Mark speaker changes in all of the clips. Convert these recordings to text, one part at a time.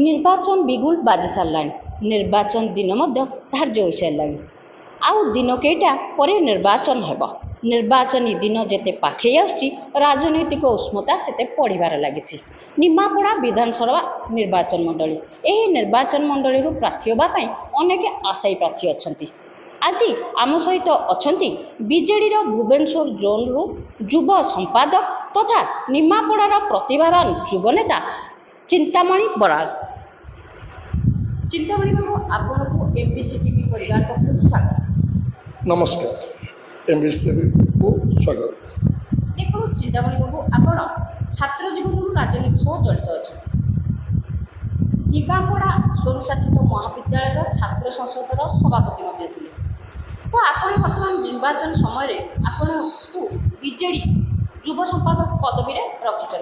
Speaker 1: निर्वाचन बिगुल बाजी सारा निर्वाचन दिन धार्य हो सारा आउ दिन कईटा पर निर्वाचन हेब निर्वाचन दिन जिते पाखे राजनैतिक उष्मता से पड़ार लगी निमापड़ा विधानसभा निर्वाचन मंडली यह निर्वाचन मंडली प्रार्थी होगापी अनेक आशायी प्रार्थी अच्छा आज आम सहित अच्छा बीजेडी भुवनेश्वर जोन रु युव संपादक तथा निमापड़ार प्रतिभावान युवनेता चिंतामणि बराल। चिंतामणि बाबू आपको एमबीसी टीवी परिवार पक्ष स्वागत।
Speaker 2: नमस्कार एमबीसी टीवी को स्वागत।
Speaker 1: देखो चिंतामणि बाबू आप छात्र जीवन राजनीति सह जड़ित अच्छा निमापड़ा स्वयंशासित महाविद्यालय छात्र संसदर सभापति थे तो आप बर्तमान निर्वाचन समय आपको बीजेडी युव संपादक पदवी रखिंट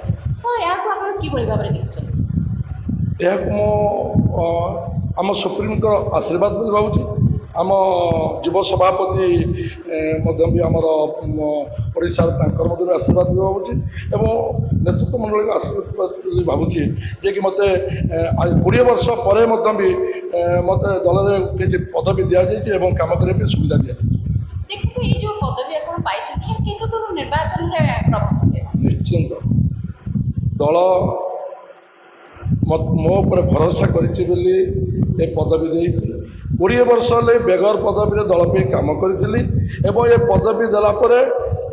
Speaker 1: तो यहाँ कि भाव में देखते
Speaker 2: आम सुप्रीम को आशीर्वाद बोली भावुँ आम युव सभापति भी आमर ओडिशा आशीर्वाद भी भावुँ एवं नेतृत्व मंडल को आशीर्वाद भावुँ जे कि मत 20 वर्ष पर भी मत दल में किसी पदवी दि जाए कम करने सुविधा दि
Speaker 1: देखो ये जो पदवी आप पाई निर्वाचन प्रभाव
Speaker 2: निश्चिंत दल मो पर भरोसा करी पदवी दे 20 वर्ष बेगर पदवी दल पे काम करी ये पदवी देलापर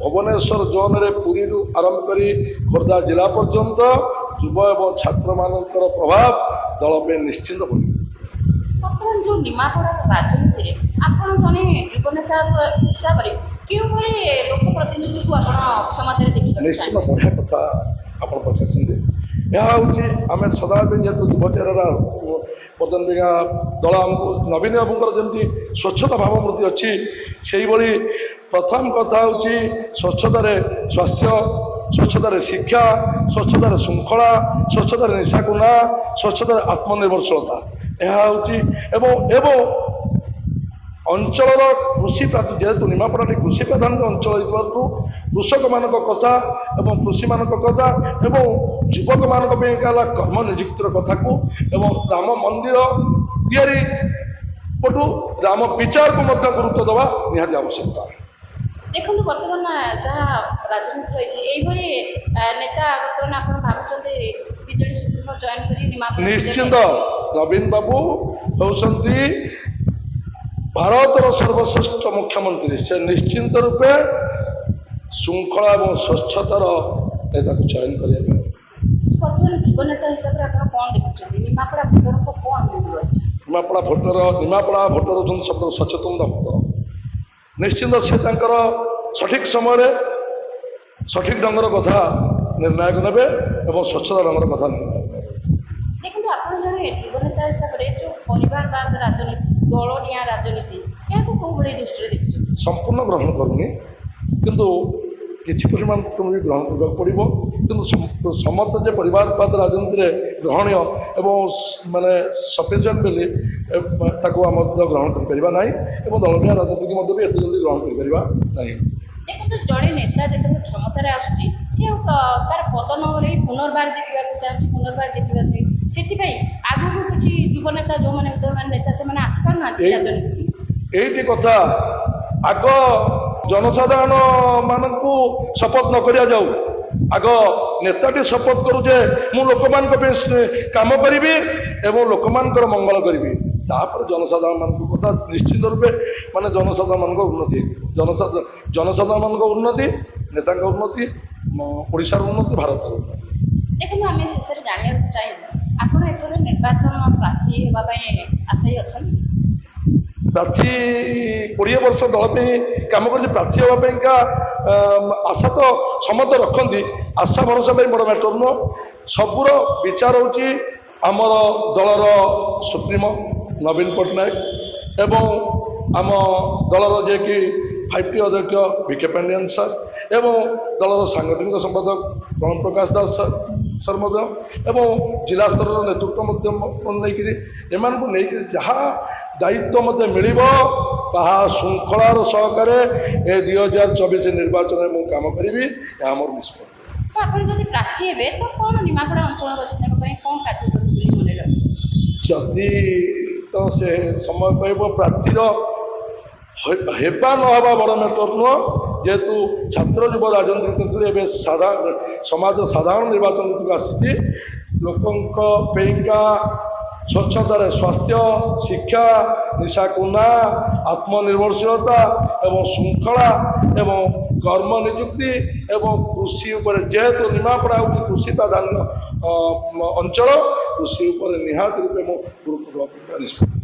Speaker 2: भुवनेश्वर जोन रे पुरी आरंभ करी खोर्धा जिला पर्यंत युव एवं छात्र मानकर प्रभाव दल पे निश्चिंत पड़े।
Speaker 1: बर्तमान जो निमापड़ा राजनीति आपन जने युव नेता हिसाब से क्यों लोक प्रतिनिधि को समाज में देखिए
Speaker 2: निश्चित बढ़िया कथा आप पचार यह हूँ आम सदा जेहतु युवचेरा बर्तमान दल आमको नवीन बाबूर जमी स्वच्छता भावमूर्ति अच्छी से प्रथम कथा हूँ स्वच्छतार स्वास्थ्य स्वच्छतार शिक्षा स्वच्छतार श्रृंखला स्वच्छतार निशाकुना स्वच्छतार आत्मनिर्भरशीलता यह हूँ अंचल कृषि जेहेतु निमापड़ा कृषि प्रधान अंचल कृषक मान कथा एवं कृषि मान कथा एवं युवक मान कर्म निजुक्तिर कथा को एवं राम मंदिर तैयारी पटु राम विचार को गुरुत्व देवा निहाती आवश्यकता।
Speaker 1: देखो बर्तमान जहाँ राजनीति रही नेता बर्तमान आप भावुं बीजेडी सुप्रीमो जॉइन कर
Speaker 2: निश्चिंत नवीन बाबू होती भारतर सर्वश्रेष्ठ मुख्यमंत्री से निश्चिंत रूपे श्रृंखला और स्वच्छतार नेता को चयन करेंगे।
Speaker 1: युव नेता हिसाब से कौन देखुं निमापड़ा भोटर को कौन
Speaker 2: निमापड़ा भोटर होती सब सचेतनता भोटर निश्चिंत से सठिक समय सठिक ढंगर कथा निर्णायक ने स्वच्छता ढंगर कथा
Speaker 1: देखो आप युव नेता हिसाब से जो परिवारवाद राजनीति दलडिया राजनीति दृष्टि देखते
Speaker 2: संपूर्ण ग्रहण करूनी किंतु किसी परिमाण भी ग्रहण करने पड़ो किंतु समस्त जे परिवारवाद राजनीति ग्रहणीय एवं माने सफिशिएंट बोली आम ग्रहण कर ना दलडिया राजनीति की भी एत जल्दी ग्रहण कर
Speaker 1: देखो जड़े नेता जो क्षमतार आर पतन पुनर्बार जितवा चाहूँ पुनर्बार जितवा आगू किसी युव नेता जो नेता से आसपार राजनीति
Speaker 2: यही कथा आग जनसाधारण मान शपथ न करा जाऊ आग नेताटी शपथ करुचे मु लोक काम करी एवं लोक मंगल करी जनसाधारण मान कथा निश्चित रूपे माने जनसाधारण मान उन्नति जनसाधारण मान उन्नति नेता उन्नति ओडिशार उन्नति भारत उन्नति।
Speaker 1: देखो आम शेष जाना चाहिए आप निर्वाचन प्रार्थी होगापी आशायी अच्छा
Speaker 2: प्रार्थी 20 वर्ष दल पे कम कर प्रार्थी होगा आशा तो समस्त रखती आशा भरोसा बड़ मैटर नुह सबूर विचार हूँ आमर दलर सुप्रीमो नवीन पट्टनायक एवं आम दलर जे कि 5टी अध्यक्ष विके पांडियन सर एवं दलर सांगठनिक संपादक प्रणव प्रकाश दास सर एवं जिला स्तर नेतृत्व नहीं जहाँ दायित्व मत मिल श्रृंखलार सहकार ए 2024 निर्वाचन में काम करी मोर निष्पत्ति।
Speaker 1: प्रार्थी तो कौन निमापड़ा अंचलवासी कौन कार्य
Speaker 2: ଯଦି ତ ସେ ସମୟ କହିବ ପ୍ରାର୍ଥୀର ହେବା ନ ହେବା ବଡ଼ ମ୍ୟାଟର ନୁହଁ, ଯେହେତୁ ଛାତ୍ର ଯୁବ ରାଜନୀତି କ୍ଷେତ୍ରରେ ଏବେ ସମାଜ ସାଧାରଣ ନିର୍ବାଚନ ଋତୁକୁ ଆସିଛି, ଲୋକଙ୍କ ପାଇଁକା ସ୍ୱଚ୍ଛତାରେ ସ୍ୱାସ୍ଥ୍ୟ, ଶିକ୍ଷା, ନିଶାକୁ ନା, ଆତ୍ମନିର୍ଭରଶୀଳତା ଏବଂ ଶୃଙ୍ଖଳା ଏବଂ କର୍ମ ନିଯୁକ୍ତି ଏବଂ କୃଷି ଉପରେ, ଯେହେତୁ ନିମାପଡ଼ା ହେଉଛି କୃଷି ପ୍ରାଧାନ୍ୟ ଅଞ୍ଚଳ, କୃଷି ଉପରେ ନିହାତି ରୂପେ ମୁଁ ଗୁରୁତ୍ୱ ଦେବା ପାଇଁ ନିଷ୍ପତ୍ତି।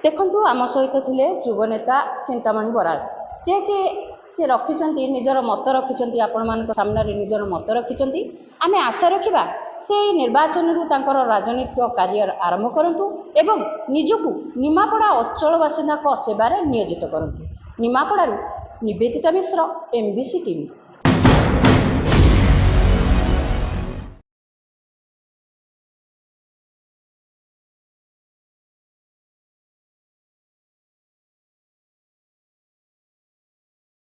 Speaker 1: ଦେଖନ୍ତୁ, ଆମ ସହିତ ଥିଲେ ଯୁବନେତା ଚିନ୍ତାମଣି ବରାଳ, ଯିଏକି ସେ ରଖିଛନ୍ତି ନିଜର ମତ ରଖିଛନ୍ତି, ଆପଣମାନଙ୍କ ସାମ୍ନାରେ ନିଜର ମତ ରଖିଛନ୍ତି। ଆମେ ଆଶା ରଖିବା ସେ ଏହି ନିର୍ବାଚନରୁ ତାଙ୍କର ରାଜନୈତିକ କ୍ୟାରିୟର ଆରମ୍ଭ କରନ୍ତୁ ଏବଂ ନିଜକୁ ନିମାପଡ଼ା ଅଞ୍ଚଳବାସୀଙ୍କ ସେବାରେ ନିୟୋଜିତ କରନ୍ତୁ। ନିମାପଡ଼ାରୁ ନିବେଦିତା ମିଶ୍ର, MBC TV।